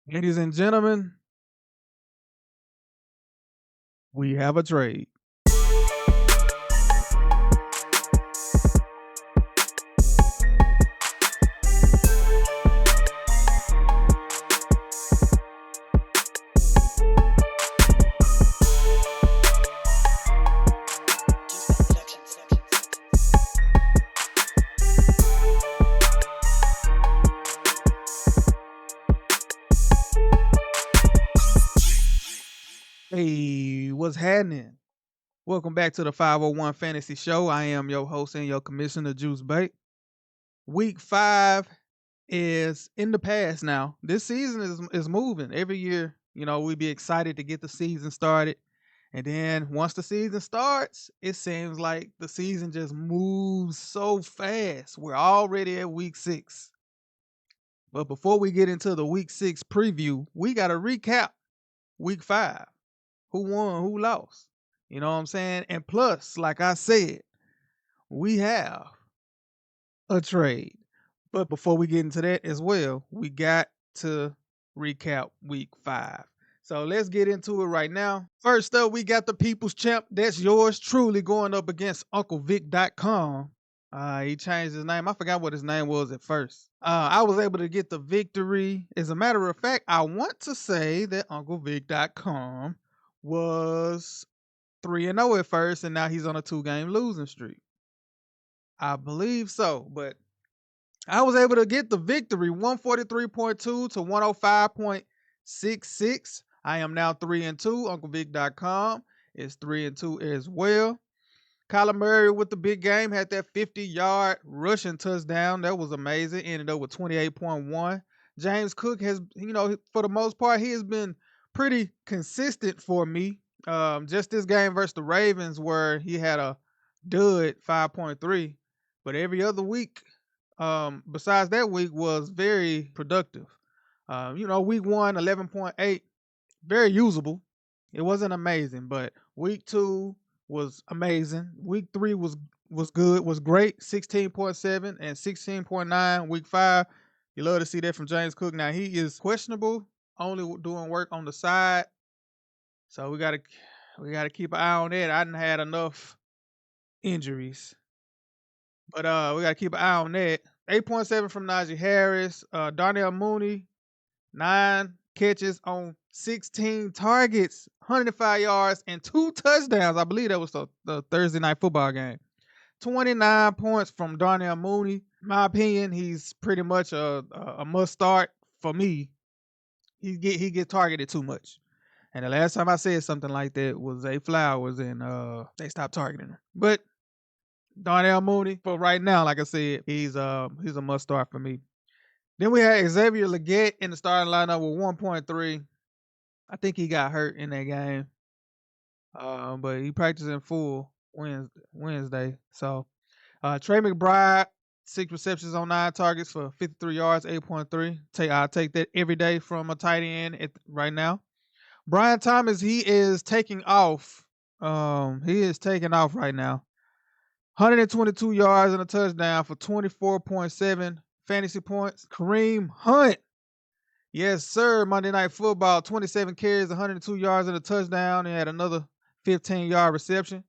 Ladies and gentlemen, we have a trade. Hey, what's happening? Welcome back to the 501 Fantasy Show. I am your host and your commissioner, Juice Bait. Week 5 is in the past now. This season is moving. Every year, we be excited to get the season started. And then once the season starts, it seems like the season just moves so fast. We're already at week 6. But before we get into the week 6 preview, we got to recap week 5. Who won, who lost. You know what I'm saying? And plus, like I said, we have a trade. But before we get into that as well, we got to recap week 5. So let's get into it right now. First up, we got the People's Champ. That's yours truly going up against UncleVic.com. He changed his name. I forgot what his name was at first. I was able to get the victory. As a matter of fact, I want to say that UncleVic.com was 3-0 at first, and now he's on a 2-game losing streak. I believe so, but I was able to get the victory 143.2 to 105.66. I am now 3-2. UncleVic.com is 3-2 as well. Kyler Murray with the big game had that 50-yard rushing touchdown. That was amazing. Ended up with 28.1. James Cook has, for the most part, he has been pretty consistent for me. Just this game versus the Ravens where he had a dud 5.3. But every other week, besides that week, was very productive. Week 1, 11.8, very usable. It wasn't amazing, but week 2 was amazing. Week 3 was good, was great, 16.7 and 16.9. Week 5, you love to see that from James Cook. Now he is questionable, only doing work on the side, so we gotta keep an eye on that. I didn't had enough injuries, but we gotta keep an eye on that. 8.7 from Najee Harris, Darnell Mooney, 9 catches on 16 targets, 105 yards, and 2 touchdowns. I believe that was the Thursday night football game. 29 points from Darnell Mooney. In my opinion, he's pretty much a must start for me. He get targeted too much. And the last time I said something like that was Zay Flowers, and they stopped targeting him. But Darnell Mooney, for right now, like I said, he's a must start for me. Then we had Xavier Legette in the starting lineup with 1.3. I think he got hurt in that game, but he practiced in full Wednesday. So Trey McBride, 6 receptions on 9 targets for 53 yards, 8.3. I'll take that every day from a tight end right now. Brian Thomas, he is taking off. He is taking off right now. 122 yards and a touchdown for 24.7 fantasy points. Kareem Hunt. Yes, sir. Monday Night Football, 27 carries, 102 yards and a touchdown. He had another 15-yard reception,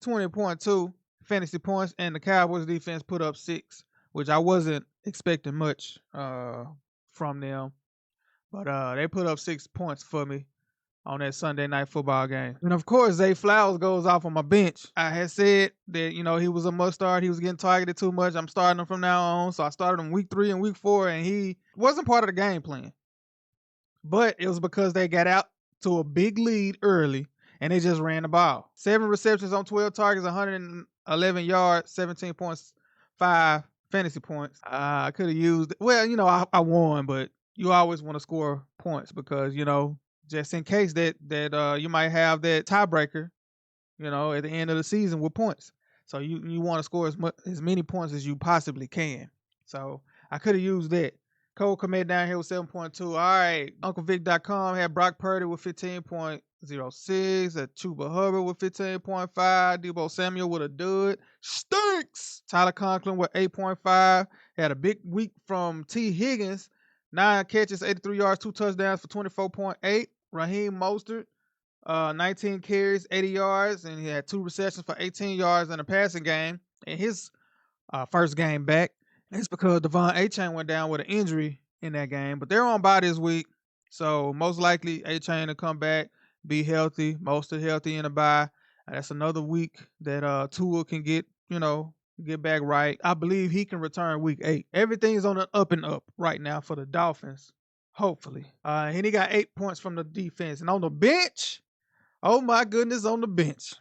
20.2 fantasy points, and the Cowboys defense put up 6, which I wasn't expecting much from them. But they put up 6 points for me on that Sunday Night Football game. And of course, Zay Flowers goes off on my bench. I had said that, he was a must start. He was getting targeted too much. I'm starting him from now on. So I started him week 3 and week 4, and he wasn't part of the game plan. But it was because they got out to a big lead early, and they just ran the ball. 7 receptions on 12 targets, 111 yards, 17.5 fantasy points. I could have used, I won, but you always want to score points because, just in case that you might have that tiebreaker, at the end of the season with points. So you want to score as many points as you possibly can. So I could have used that. Cole Komet down here with 7.2. All right. UncleVic.com had Brock Purdy with 15.06. At Chuba Hubbard with 15.5. Debo Samuel with a dud. Stinks. Tyler Conklin with 8.5. Had a big week from T. Higgins. 9 catches, 83 yards, 2 touchdowns for 24.8. Raheem Mostert, 19 carries, 80 yards, and he had 2 receptions for 18 yards in a passing game in his first game back. It's because Devon A-Chain went down with an injury in that game, but they're on bye this week. So most likely A-Chain to come back, be healthy, Mostert healthy in a bye. That's another week that Tua can get back right. I believe he can return week 8. Everything's on the up and up right now for the Dolphins. Hopefully. And he got 8 points from the defense. And on the bench, oh my goodness, on the bench.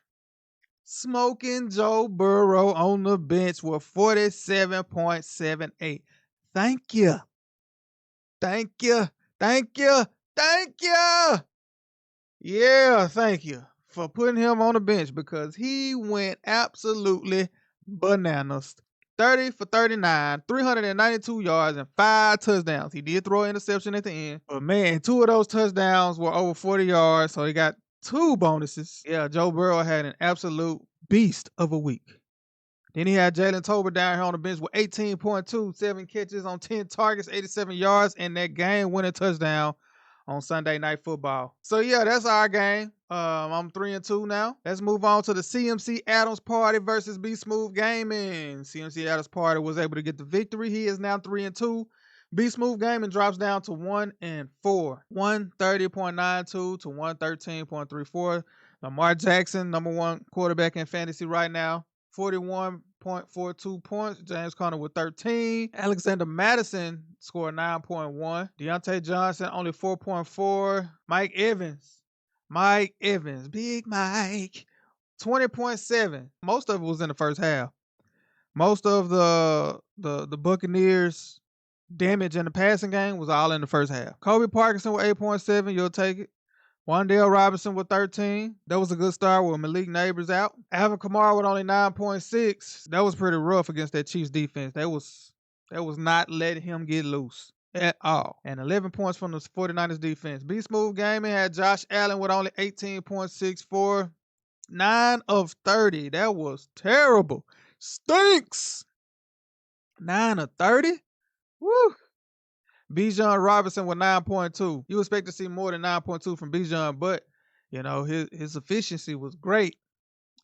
Smoking Joe Burrow on the bench with 47.78. Thank you. Thank you. Thank you. Thank you. Yeah, thank you for putting him on the bench because he went absolutely bananas. 30 for 39, 392 yards, and 5 touchdowns. He did throw an interception at the end. But man, 2 of those touchdowns were over 40 yards, so he got 2 bonuses. Yeah, Joe Burrow had an absolute beast of a week. Then he had Jalen Tolbert down here on the bench with 18.2, 7 catches on 10 targets, 87 yards, and that game-winning touchdown on Sunday Night Football. So yeah, that's our game. I'm 3-2 now. Let's move on to the CMC Adams Party versus B Smooth Gaming. CMC Adams Party was able to get the victory. He is now 3-2. B Smooth Gaming drops down to 1-4. 130.92 to 113.34. Lamar Jackson, number 1 quarterback in fantasy right now. 41.42 points. James Conner with 13. Alexander Madison scored 9.1. Deontay Johnson only 4.4. Mike Evans, Big Mike, 20.7. Most of it was in the first half. Most of the Buccaneers' damage in the passing game was all in the first half. Kobe Parkinson with 8.7. You'll take it. Wandale Robinson with 13. That was a good start with Malik Neighbors out. Alvin Kamara with only 9.6. That was pretty rough against that Chiefs defense. That was not letting him get loose at all. And 11 points from the 49ers defense. B Smooth Gaming had Josh Allen with only 18.64. 9 of 30. That was terrible. Stinks. 9 of 30? Woo. Bijan Robinson with 9.2. You expect to see more than 9.2 from Bijan, but his efficiency was great.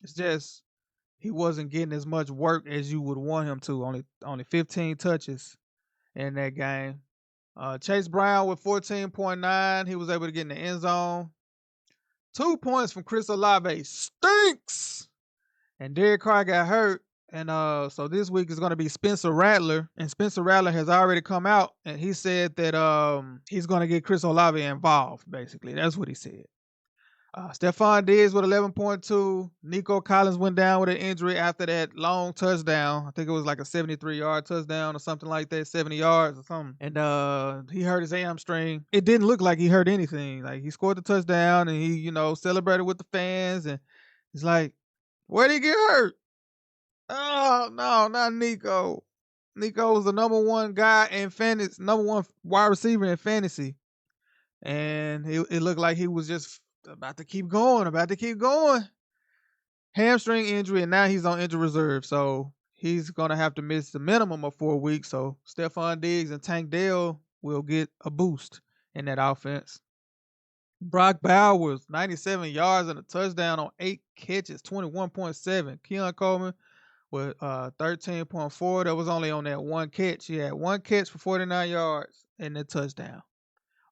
It's just he wasn't getting as much work as you would want him to. Only 15 touches in that game. Chase Brown with 14.9. He was able to get in the end zone. 2 points from Chris Olave. Stinks. And Derek Carr got hurt. And so this week is going to be Spencer Rattler. And Spencer Rattler has already come out and he said that he's going to get Chris Olave involved, basically. That's what he said. Stephon Diggs with 11.2. Nico Collins went down with an injury after that long touchdown. I think it was like a 73-yard touchdown or something like that, 70 yards or something. And he hurt his hamstring. It didn't look like he hurt anything. Like he scored the touchdown and he, celebrated with the fans. And it's like, where'd he get hurt? Oh, no, not Nico. Nico was the number 1 guy in fantasy, number 1 wide receiver in fantasy. And it looked like he was just about to keep going. Hamstring injury, and now he's on injury reserve. So he's going to have to miss the minimum of 4 weeks. So Stephon Diggs and Tank Dell will get a boost in that offense. Brock Bowers, 97 yards and a touchdown on 8 catches, 21.7. Keon Coleman with 13.4. That was only on that 1 catch. He had 1 catch for 49 yards and a touchdown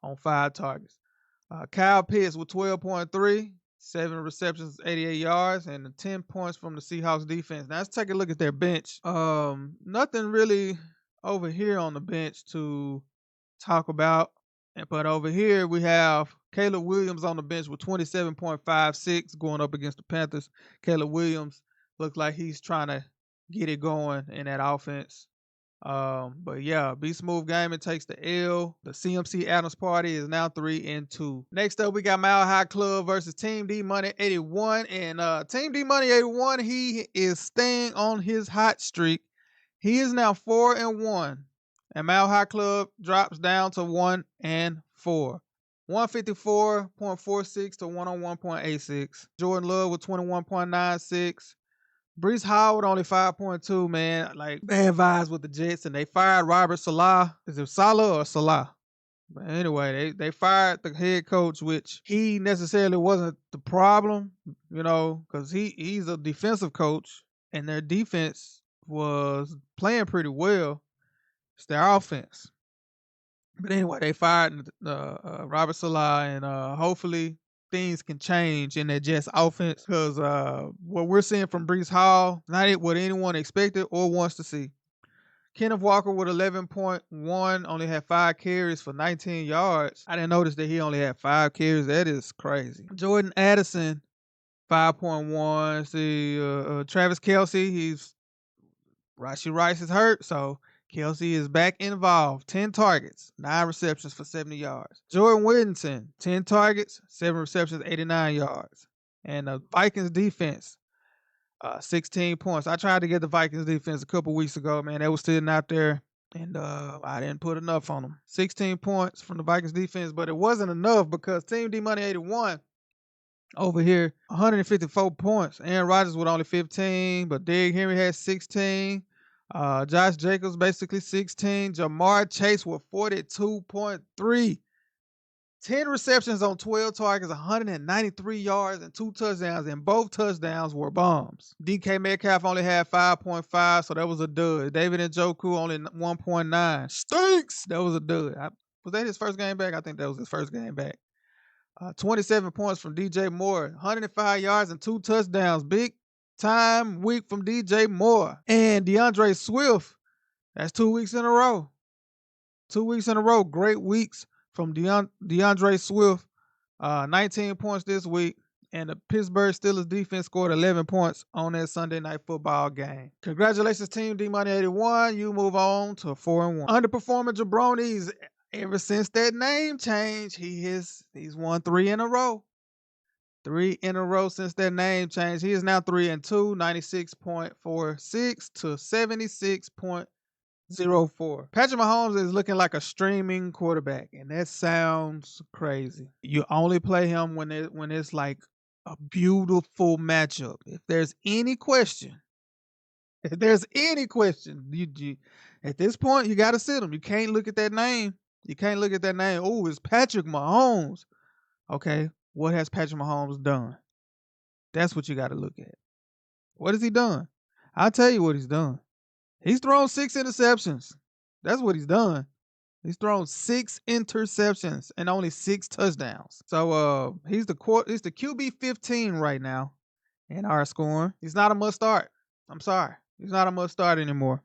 on 5 targets. Kyle Pitts with 12.3, 7 receptions, 88 yards, and 10 points from the Seahawks defense. Now let's take a look at their bench. Nothing really over here on the bench to talk about. But over here we have Caleb Williams on the bench with 27.56 going up against the Panthers. Caleb Williams looks like he's trying to get it going in that offense. But yeah, B Smooth Gaming takes the L. The CMC Adams Party is now 3-2. Next up, we got Mile High Club versus Team D Money 81. And Team D Money 81, he is staying on his hot streak. He is now 4-1. And Mile High Club drops down to 1-4. 154.46 to 101.86. Jordan Love with 21.96. Brees Hall with only 5.2, man. Like, bad vibes with the Jets, and they fired Robert Salah. Is it Salah or Salah? But anyway, they fired the head coach, which he necessarily wasn't the problem, because he's a defensive coach, and their defense was playing pretty well. It's their offense. But anyway, they fired Robert Salah, and hopefully things can change in that Jets offense because what we're seeing from Brees Hall, not what anyone expected or wants to see. Kenneth Walker with 11.1 only had 5 carries for 19 yards. I didn't notice that he only had 5 carries. That is crazy. Jordan Addison, 5.1. See, Travis Kelce, Rashee Rice is hurt, so Kelce is back involved. 10 targets, 9 receptions for 70 yards. Jordan Whittington, 10 targets, 7 receptions, 89 yards. And the Vikings defense, 16 points. I tried to get the Vikings defense a couple weeks ago, man. They were sitting out there, and I didn't put enough on them. 16 points from the Vikings defense, but it wasn't enough because Team D Money 81 over here, 154 points. Aaron Rodgers with only 15, but Derrick Henry had 16. Josh Jacobs basically 16. Jamar Chase with 42.3. 10 receptions on 12 targets, 193 yards, and 2 touchdowns, and both touchdowns were bombs. DK Metcalf only had 5.5, so that was a dud. David Njoku only 1.9. Stinks! That was a dud. Was that his first game back? I think that was his first game back. 27 points from DJ Moore, 105 yards and 2 touchdowns. Big time week from DJ Moore. And DeAndre Swift, that's 2 weeks in a row. 2 weeks in a row, great weeks from DeAndre Swift. 19 points this week. And the Pittsburgh Steelers defense scored 11 points on that Sunday night football game. Congratulations, Team D Money 81. You move on to 4-1. Underperforming jabronis. Ever since that name change, he's won 3 in a row. 3 in a row since that name change. He is now 3-2, 96.46 to 76.04. Patrick Mahomes is looking like a streaming quarterback, and that sounds crazy. You only play him when it's like a beautiful matchup. If there's any question, you at this point you got to sit him. You can't look at that name. Oh, it's Patrick Mahomes. Okay, what has Patrick Mahomes done? That's what you got to look at. What has he done? I'll tell you what he's done. He's thrown 6 interceptions. That's what he's done. He's thrown 6 interceptions and only 6 touchdowns. So he's the QB 15 right now in our scoring. He's not a must start. I'm sorry. He's not a must start anymore.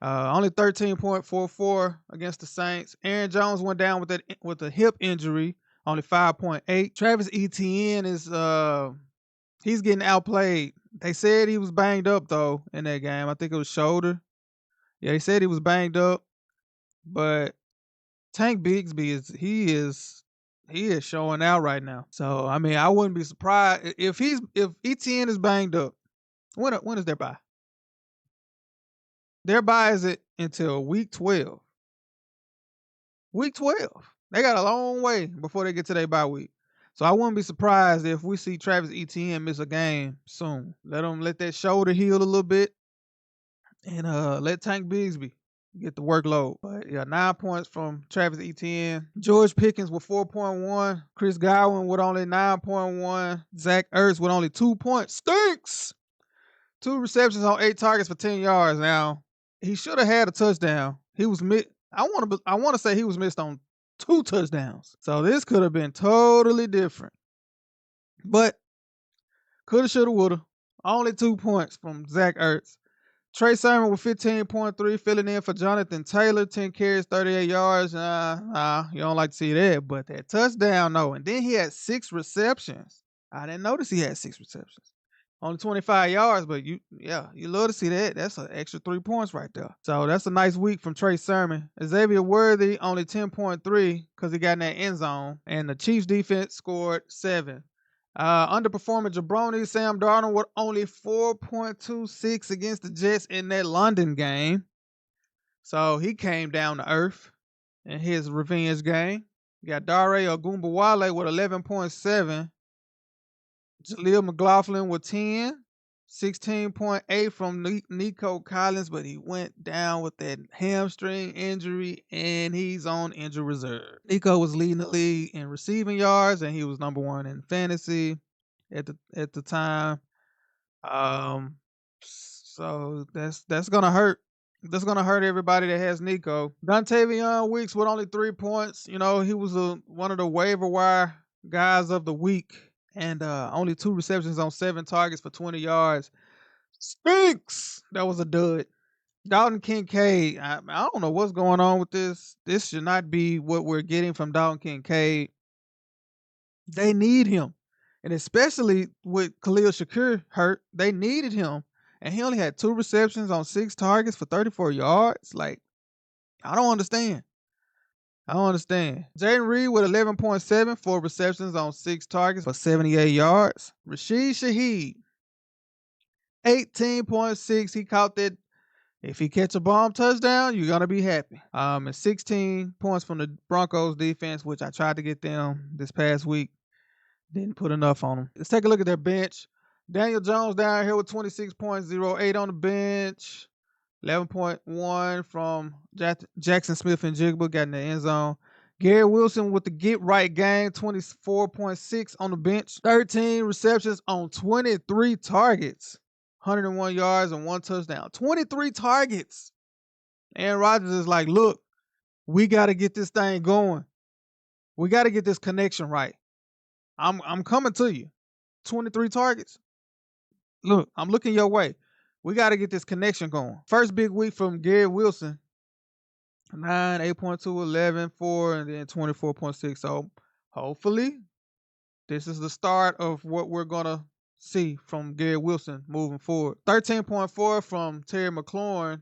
Only 13.44 against the Saints. Aaron Jones went down with a hip injury, only 5.8. Travis Etienne is he's getting outplayed. They said he was banged up though in that game. I think it was shoulder. Yeah, they said he was banged up, but Tank Bigsby is showing out right now. So I mean, I wouldn't be surprised if Etienne is banged up. When is their bye? Their bye is it until week 12. Week 12. They got a long way before they get to their bye week. So I wouldn't be surprised if we see Travis Etienne miss a game soon. Let that shoulder heal a little bit. And let Tank Bigsby get the workload. But yeah, 9 points from Travis Etienne. George Pickens with 4.1. Chris Godwin with only 9.1. Zach Ertz with only 2 points. Stinks! 2 receptions on 8 targets for 10 yards. Now, he should have had a touchdown. He was I want to say he was missed on 2 touchdowns. So this could have been totally different. But coulda, shoulda, woulda. Only 2 points from Zach Ertz. Trey Sermon with 15.3, filling in for Jonathan Taylor, 10 carries, 38 yards. You don't like to see that, but that touchdown, no. And then he had 6 receptions. I didn't notice he had 6 receptions. Only 25 yards, but you love to see that. That's an extra 3 points right there. So that's a nice week from Trey Sermon. Xavier Worthy, only 10.3 because he got in that end zone. And the Chiefs defense scored 7. Underperforming jabroni, Sam Darnold with only 4.26 against the Jets in that London game. So he came down to earth in his revenge game. You got Dare Ogunbowale with 11.7. Jaleel McLaughlin with 10. 16.8 from Nico Collins, but he went down with that hamstring injury and he's on injury reserve. Nico was leading the league in receiving yards and he was number 1 in fantasy at the time. So that's gonna hurt. That's gonna hurt everybody that has Nico. Dontavion Weeks with only 3 points. You know, he was one of the waiver wire guys of the week, and only 2 receptions on 7 targets for 20 yards. Stinks. That was a dud. Dalton Kincaid. I don't know what's going on with this. This should not be what we're getting from Dalton Kincaid. They need him. And especially with Khalil Shakir hurt, they needed him. And he only had 2 receptions on 6 targets for 34 yards. Like, I don't understand. Jaden Reed with 11.7, 4 receptions on 6 targets for 78 yards. Rashid Shaheed, 18.6. He caught that. If he catch a bomb touchdown, you're gonna be happy. And 16 points from the Broncos defense, which I tried to get them this past week. Didn't put enough on them. Let's take a look at their bench. Daniel Jones down here with 26.08 on the bench. 11.1 from Jackson Smith and Jigba, got in the end zone. Gary Wilson with the get right game, 24.6 on the bench. 13 receptions on 23 targets. 101 yards and 1 touchdown. 23 targets. Aaron Rodgers is like, look, we got to get this thing going. We got to get this connection right. I'm coming to you. 23 targets. Look, I'm looking your way. We got to get this connection going. First big week from Gary Wilson. 9, 8.2, 11, 4, and then 24.6. So hopefully this is the start of what we're going to see from Gary Wilson moving forward. 13.4 from Terry McLaurin.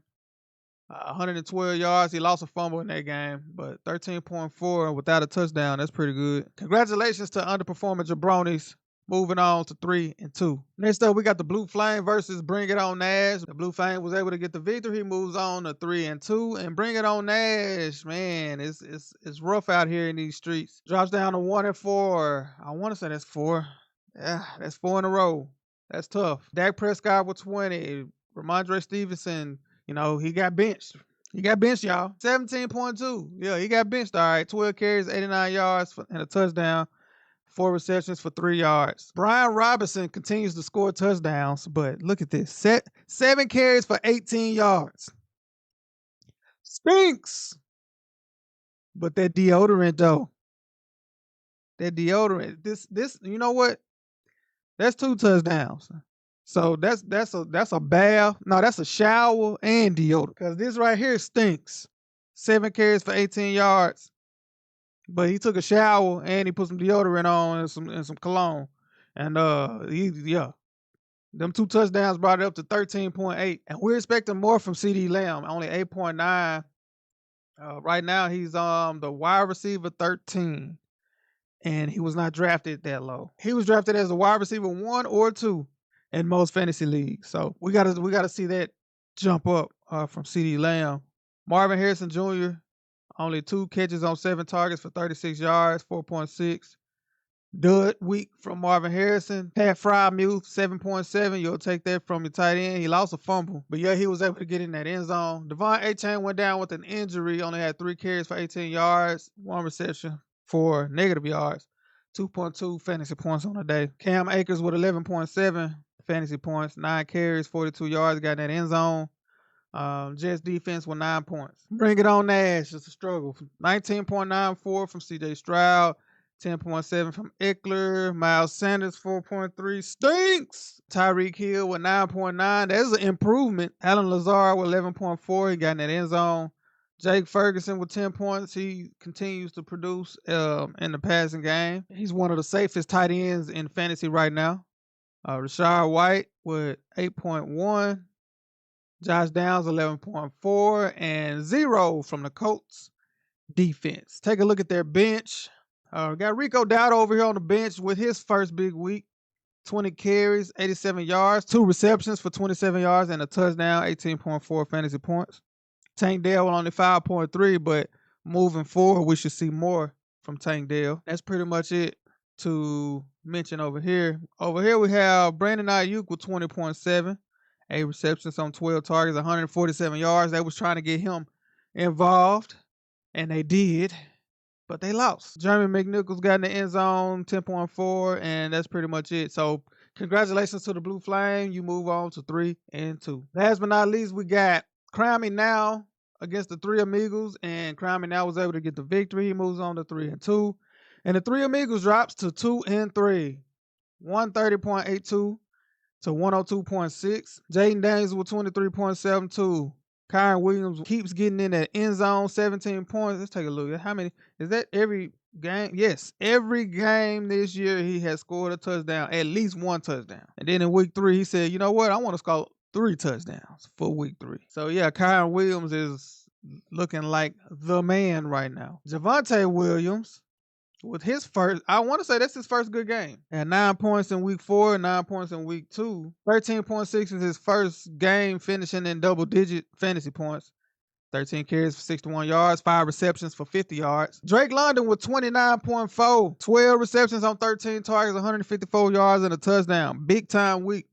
112 yards. He lost a fumble in that game, but 13.4 without a touchdown. That's pretty good. Congratulations to underperforming jabronis. Moving on to 3-2. Next up, we got the Blue Flame versus Bring It On Nash. The Blue Flame was able to get the victory. He moves on to 3-2. And Bring It On Nash, man, it's rough out here in these streets. Drops down to 1-4. I want to say that's 4. Yeah, that's 4 in a row. That's tough. Dak Prescott with 20. Ramondre Stevenson, you know, he got benched. He got benched, y'all. 17.2. Yeah, he got benched, all right. 12 carries, 89 yards, and a touchdown. 4 receptions for 3 yards. Brian Robinson continues to score touchdowns, but look at this. 7 carries for 18 yards. Stinks. But that deodorant, though. That deodorant. This, you know what? That's 2 touchdowns. So that's a bath. No, that's a shower and deodorant. Because this right here stinks. 7 carries for 18 yards. But he took a shower and he put some deodorant on and some cologne. And them 2 touchdowns brought it up to 13.8. And we're expecting more from CeeDee Lamb, only 8.9. Right now he's the wide receiver 13. And he was not drafted that low. He was drafted as a wide receiver 1 or 2 in most fantasy leagues. So we gotta see that jump up from CeeDee Lamb. Marvin Harrison Jr., only 2 catches on 7 targets for 36 yards, 4.6. Dud week from Marvin Harrison. Pat Frymuth, 7.7. You'll take that from your tight end. He lost a fumble, but yeah, he was able to get in that end zone. Devon Achane went down with an injury. Only had 3 carries for 18 yards, 1 reception for negative yards. 2.2 fantasy points on the day. Cam Akers with 11.7 fantasy points, 9 carries, 42 yards, got in that end zone. Jets defense with 9 points. Bring It On Nash. It's a struggle. 19.94 from CJ Stroud. 10.7 from Eckler. Miles Sanders, 4.3. Stinks. Tyreek Hill with 9.9. That's an improvement. Alan Lazard with 11.4. He got in that end zone. Jake Ferguson with 10 points. He continues to produce in the passing game. He's one of the safest tight ends in fantasy right now. Rashard White with 8.1. Josh Downs, 11.4, and 0 from the Colts defense. Take a look at their bench. Got Rico Dowdle over here on the bench with his first big week. 20 carries, 87 yards, 2 receptions for 27 yards, and a touchdown, 18.4 fantasy points. Tank Dell with only 5.3, but moving forward, we should see more from Tank Dell. That's pretty much it to mention over here. Over here we have Brandon Ayuk with 20.7, 8 receptions on 12 targets, 147 yards. They was trying to get him involved, and they did, but they lost. Jeremy McNichols got in the end zone, 10.4, and that's pretty much it. So congratulations to the Blue Flame. You move on to 3-2. Last but not least, we got Crown Me Now against the Three Amigos, and Crown Me Now was able to get the victory. He moves on to 3-2. And the Three Amigos drops to 2-3. 130.82 to 102.6. Jaden Daniels with 23.72. Kyron Williams keeps getting in that end zone, 17 points. Let's take a look. How many? Is that every game? Yes. Every game this year he has scored a touchdown, at least one touchdown. And then in week 3, he said, you know what? I want to score 3 touchdowns for week 3. So yeah, Kyron Williams is looking like the man right now. Javonte Williams with his first, I want to say that's his first good game. And 9 points in week 4, 9 points in week 2. 13.6 is his first game finishing in double-digit fantasy points. 13 carries for 61 yards, 5 receptions for 50 yards. Drake London with 29.4, 12 receptions on 13 targets, 154 yards and a touchdown. Big time week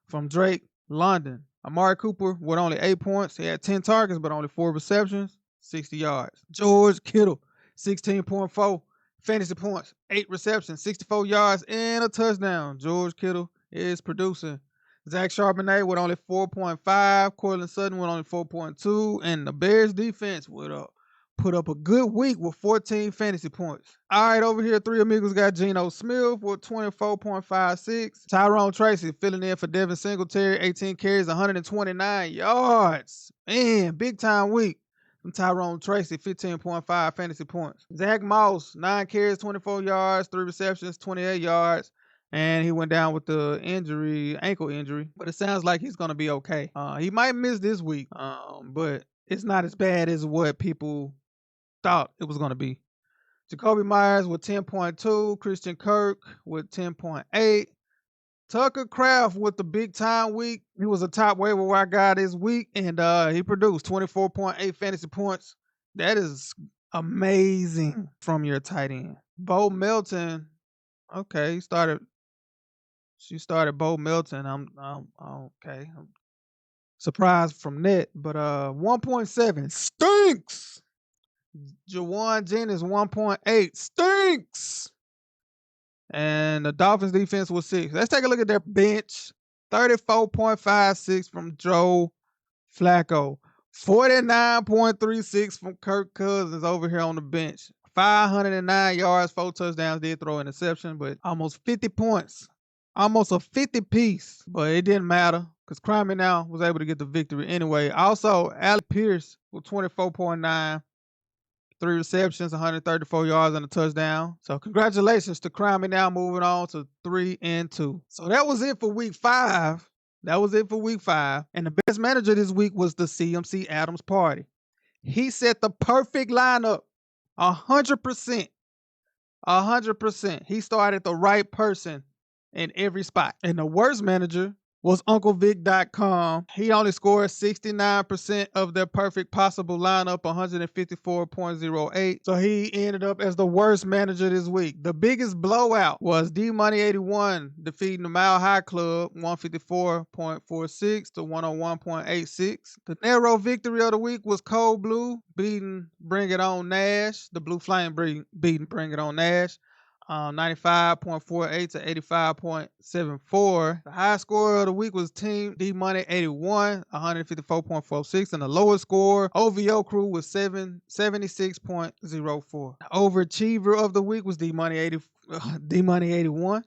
from Drake London. Amari Cooper with only 8 points. He had 10 targets, but only 4 receptions, 60 yards. George Kittle, 16.4. fantasy points, 8 receptions, 64 yards, and a touchdown. George Kittle is producing. Zach Charbonnet with only 4.5. Cortland Sutton with only 4.2. And the Bears defense would put up a good week with 14 fantasy points. All right, over here, Three Amigos got Geno Smith with 24.56. Tyrone Tracy filling in for Devin Singletary, 18 carries, 129 yards. Man, big time week from Tyrone Tracy, 15.5 fantasy points. Zach Moss, 9 carries, 24 yards, 3 receptions, 28 yards. And he went down with the injury, ankle injury. But it sounds like he's going to be okay. He might miss this week, but it's not as bad as what people thought it was going to be. Jacoby Myers with 10.2. Christian Kirk with 10.8. Tucker Kraft with the big time week. He was a top waiver wire guy this week, and he produced 24.8 fantasy points. That is amazing from your tight end. Bo Melton, okay, she started Bo Melton. I'm okay. I'm surprised from that, but 1.7 stinks. Jawan Jennings 1.8 stinks. And the Dolphins defense was 6. Let's take a look at their bench. 34.56 from Joe Flacco. 49.36 from Kirk Cousins over here on the bench. 509 yards, 4 touchdowns, did throw an interception, but almost 50 points. Almost a 50 piece, but it didn't matter because Crime Now was able to get the victory anyway. Also, Alec Pierce with 24.9. 3 receptions, 134 yards, and a touchdown. So congratulations to Crime Now moving on to 3-2. So that was it for week 5. And the best manager this week was the CMC Adams Party. He set the perfect lineup. 100%. 100%. He started the right person in every spot. And the worst manager was UncleVic.com. He only scored 69% of their perfect possible lineup, 154.08. So he ended up as the worst manager this week. The biggest blowout was D-Money81 defeating the Mile High Club, 154.46 to 101.86. The narrow victory of the week was Cold Blue beating Bring It On Nash. The Blue Flame beating Bring It On Nash. 95.48 to 85.74. The high score of the week was Team D Money 81, 154.46, and the lowest score OVO Crew was 76.04. The overachiever of the week was D Money 81.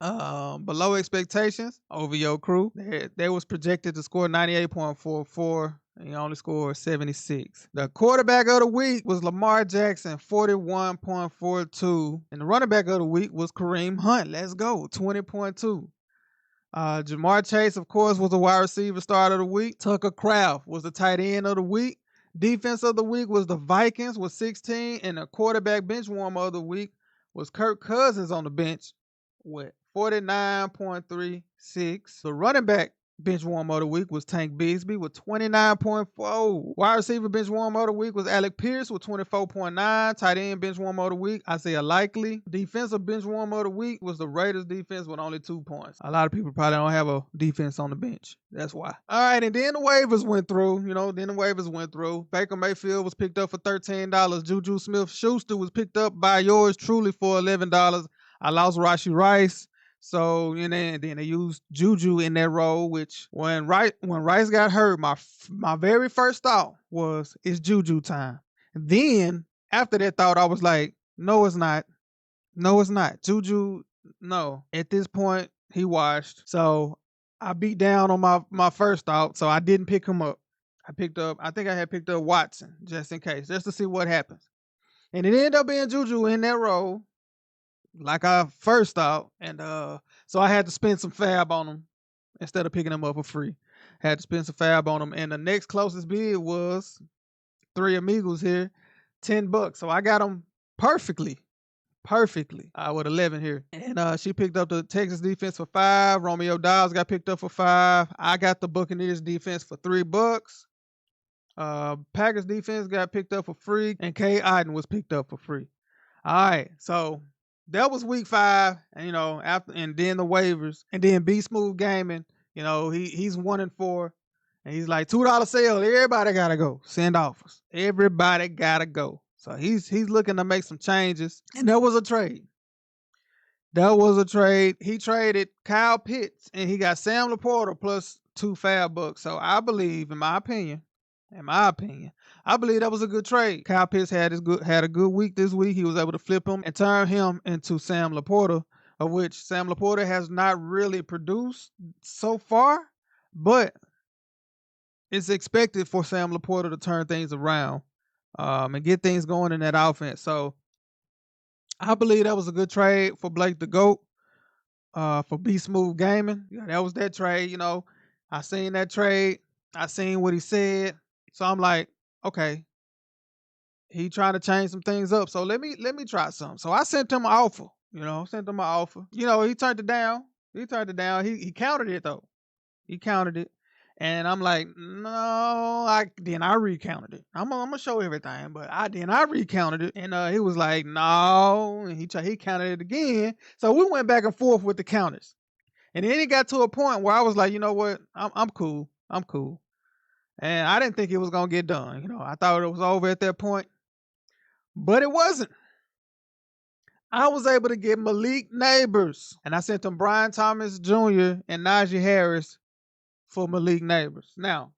Below expectations, OVO Crew. They was projected to score 98.44. And he only scored 76. The quarterback of the week was Lamar Jackson, 41.42. And the running back of the week was Kareem Hunt. Let's go, 20.2. Jamar Chase, of course, was the wide receiver start of the week. Tucker Kraft was the tight end of the week. Defense of the week was the Vikings with 16. And the quarterback bench warmer of the week was Kirk Cousins on the bench with 49.36. The running back bench warmer of the week was Tank Bigsby with 29.4. Wide receiver bench warmer of the week was Alec Pierce with 24.9. Tight end bench warmer of the week, Isaiah Likely. Defensive bench warmer of the week was the Raiders defense with only 2 points. A lot of people probably don't have a defense on the bench. That's why. All right, and then the waivers went through. Baker Mayfield was picked up for $13. Juju Smith-Schuster was picked up by yours truly for $11. I lost Rashee Rice. So, and then they used Juju in that role, which when Rice got hurt, my very first thought was, it's Juju time. And then after that thought, I was like, no, it's not. No, it's not. Juju, no. At this point, he washed. So I beat down on my first thought, so I didn't pick him up. I think I had picked up Watson, just in case, just to see what happens. And it ended up being Juju in that role, like I first thought. And so I had to spend some fab on him instead of picking him up for free. Had to spend some fab on him. And the next closest bid was Three Amigos here, $10. So I got him perfectly. With 11 here. And she picked up the Texas defense for $5. Romeo Dobbs got picked up for $5. I got the Buccaneers defense for $3. Packers defense got picked up for free, and Kay Iden was picked up for free. All right, so that was week 5, and and then the waivers, and then Be Smooth Gaming. He's 1-4, and he's like $2 sale. Everybody gotta go. Send offers. Everybody gotta go. So he's looking to make some changes, and there was a trade. He traded Kyle Pitts, and he got Sam Laporta plus 2 fab bucks. So I believe, in my opinion, I believe that was a good trade. Kyle Pitts had a good week this week. He was able to flip him and turn him into Sam Laporta, of which Sam Laporta has not really produced so far, but it's expected for Sam Laporta to turn things around and get things going in that offense. So I believe that was a good trade for Blake the GOAT, for Be Smooth Gaming. Yeah, that was that trade. I seen that trade. I seen what he said. So I'm like, okay, he trying to change some things up. So let me try something. So I sent him an offer. He turned it down. He countered it though. He countered it. And I'm like, no, then I recounted it. I'm gonna show everything, but I recounted it, and he was like, no, and he counted it again. So we went back and forth with the counters, and then it got to a point where I was like, you know what, I'm cool, and I didn't think it was gonna get done. I thought it was over at that point, but it wasn't. I was able to get Malik Neighbors, and I sent him Brian Thomas Jr. and Najee Harris for Malik Neighbors. Now,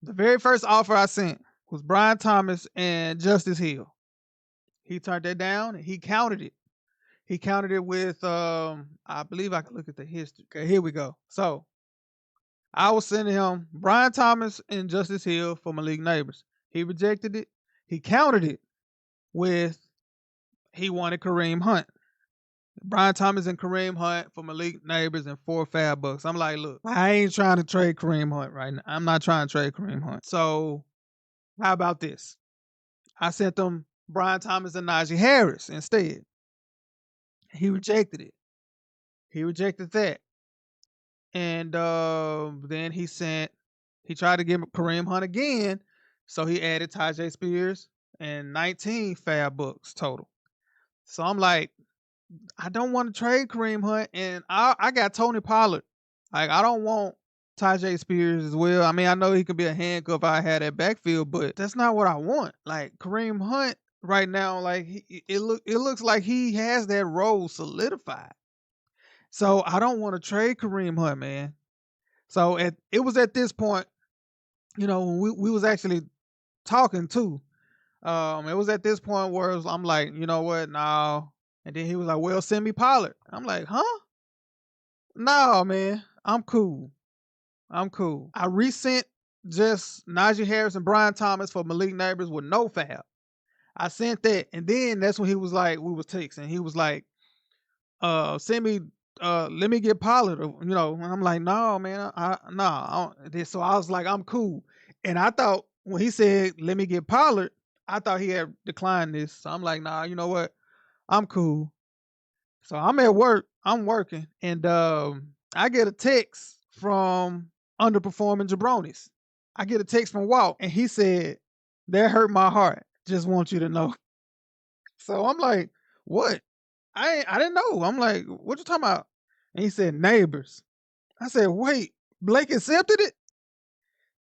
the very first offer I sent was Brian Thomas and Justice Hill. He turned that down and he counted it. He counted it with, I believe I can look at the history. Okay, here we go. So I was sending him Brian Thomas and Justice Hill for Malik Neighbors. He rejected it. He countered it with, he wanted Kareem Hunt. Brian Thomas and Kareem Hunt for Malik Neighbors and 4 fab bucks. I'm like, look, I ain't trying to trade Kareem Hunt right now. I'm not trying to trade Kareem Hunt. So how about this? I sent them Brian Thomas and Najee Harris instead. He rejected it. He rejected that. And then he tried to give Kareem Hunt again. So he added Tajay Spears and 19 fab bucks total. So I'm like, I don't want to trade Kareem Hunt, and I got Tony Pollard. Like, I don't want Tajay Spears as well. I mean, I know he could be a handcuff if I had that backfield, but that's not what I want. Like, Kareem Hunt right now, like, it looks like he has that role solidified. So I don't want to trade Kareem Hunt, man. So it was at this point, when we was actually talking too. It was at this point where I'm like, you know what, no. And then he was like, well, send me Pollard. I'm like, huh? No, man, I'm cool. I resent just Najee Harris and Brian Thomas for Malik Neighbors with no fab. I sent that. And then that's when he was like, we was texting. He was like, send me, let me get Pollard. And I'm like, no, man, so I was like, I'm cool. And I thought when he said, let me get Pollard, I thought he had declined this. So I'm like, nah, you know what? I'm cool. So I'm at work. I'm working. And I get a text from underperforming jabronis. I get a text from Walt, and he said, "That hurt my heart. Just want you to know." So I'm like, "What?" I didn't know. I'm like, "What you talking about?" And he said, "Neighbors." I said, "Wait, Blake accepted it?"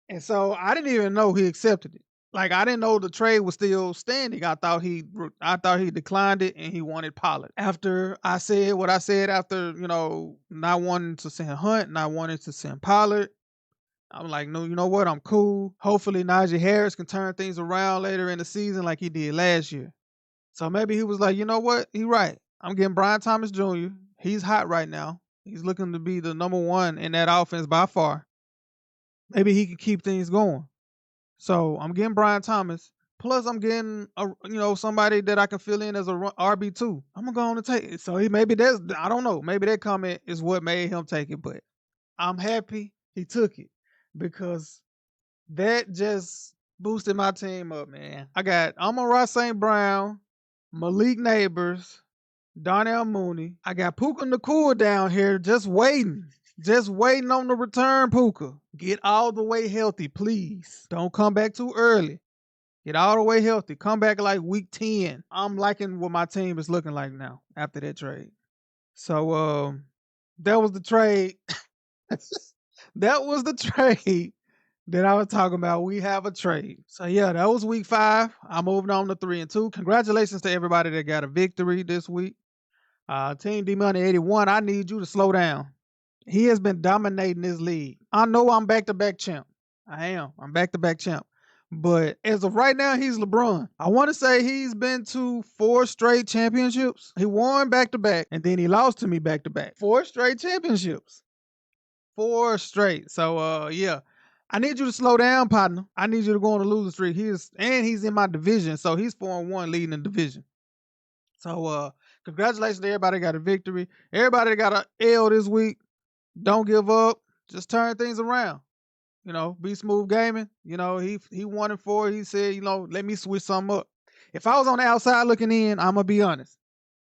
And so I didn't even know he accepted it. Like I didn't know the trade was still standing. I thought he declined it and he wanted Pollard. After I said what I said, after not wanting to send Hunt, not wanting to send Pollard, I'm like, no, you know what? I'm cool. Hopefully Najee Harris can turn things around later in the season like he did last year. So maybe he was like, you know what? He right. I'm getting Brian Thomas Jr. He's hot right now. He's looking to be the number one in that offense by far. Maybe he can keep things going. So I'm getting Brian Thomas. Plus, I'm getting somebody that I can fill in as a RB2. I'm gonna go on and take it. So I don't know. Maybe that comment is what made him take it, but I'm happy he took it because that just boosted my team up, man. I got Amon-Ra St. Brown, Malik Neighbors, Darnell Mooney. I got Puka Nacua down here just waiting. Just waiting on the return, Puka. Get all the way healthy, please. Don't come back too early. Get all the way healthy. Come back like week 10. I'm liking what my team is looking like now after that trade. So that was the trade. That was the trade that I was talking about. We have a trade. So yeah, that was week 5. I'm moving on to 3-2. Congratulations to everybody that got a victory this week. Team D Money 81, I need you to slow down. He has been dominating this league. I know I'm back-to-back champ. I am. I'm back-to-back champ. But as of right now, he's LeBron. I want to say he's been to 4 straight championships. He won back-to-back, and then he lost to me back-to-back. 4 straight championships. 4 straight. So, yeah. I need you to slow down, partner. I need you to go on a losing streak. He's in my division, so he's 4-1 leading the division. So, congratulations to everybody that got a victory. Everybody that got an L this week, don't give up. Just turn things around. Be Smooth Gaming. He 1-4. He said, let me switch something up. If I was on the outside looking in, I'm going to be honest.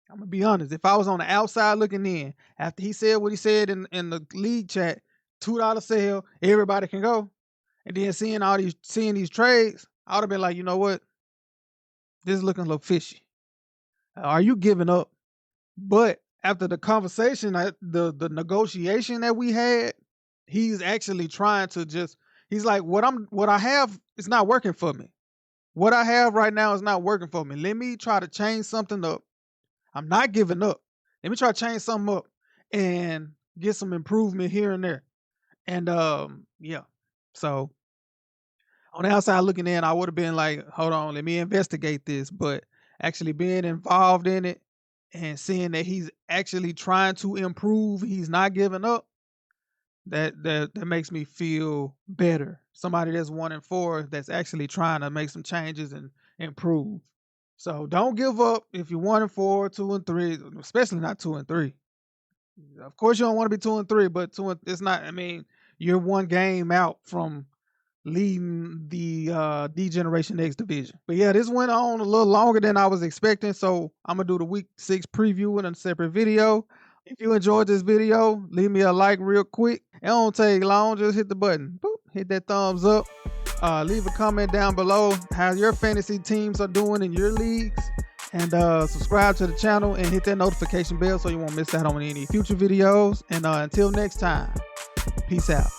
If I was on the outside looking in, after he said what he said in the league chat, $2 sale, everybody can go. And then seeing these trades, I would have been like, you know what? This is looking a little fishy. Are you giving up? But after the conversation, the negotiation that we had, he's actually trying to he's like, what I have is not working for me. What I have right now is not working for me. Let me try to change something up. I'm not giving up. Let me try to change something up and get some improvement here and there. And yeah. So on the outside looking in, I would have been like, hold on, let me investigate this. But actually being involved in it and seeing that he's actually trying to improve, he's not giving up, that makes me feel better. Somebody that's 1-4 that's actually trying to make some changes and improve. So don't give up if you're 1-4, 2-3, especially not 2-3. Of course you don't want to be 2-3, but it's not. I mean, you're one game out from leading the D-Generation X division. But yeah, this went on a little longer than I was expecting, so I'm gonna do the week 6 preview in a separate video. If you enjoyed this video, leave me a like real quick. It don't take long, just hit the button. Boop, hit that thumbs up. Leave a comment down below how your fantasy teams are doing in your leagues. And subscribe to the channel and hit that notification bell so you won't miss out on any future videos. And until next time, peace out.